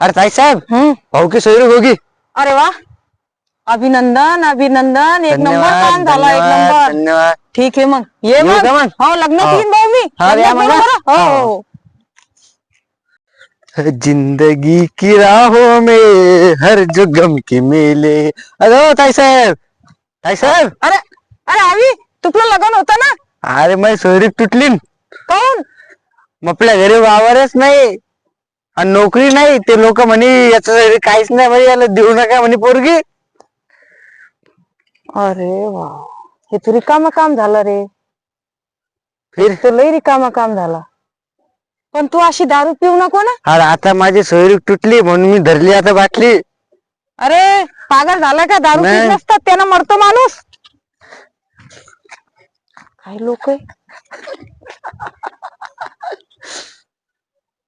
अरे ताई साहेब भाऊ की सोयरी होगी. अरे वा, अभिनंदन अभिनंदन, एक नंबर धन्यवाद, काम झाला, एक धन्यवाद, नंबर. धन्यवाद. ठीक आहे मग ये येऊ मग. का मग? हो लग्नात हो. येईन भाऊ मी. हा, या लग्नात मग. बोलू बरं. हो हो. हो. जिंदगी की राहों में हर जो गम के मेले. अरे हो ताई साहेब, ताई साहेब. अरे अरे आवी, तुपलं लग्न होतं ना. अरे माझी सोयरी तुटली न. काऊन? आपल्या घरी वावरच नाही आणि नोकरी नाही. ते लोक म्हणे याचं काहीच नाही म्हणे, याला देऊ नका म्हणे पोरगी. अरे वा, हे तू रिकाम काम झालं रे. फिर तो लई रिकाम काम झाला. पण तू अशी दारू पिऊ नको ना. अरे आता माझी सोयरी तुटली म्हणून मी धरली आता बाटली. अरे पागल झालाय का? दारू नाही. पीत नसतात त्यानं मरतो माणूस. काही लोक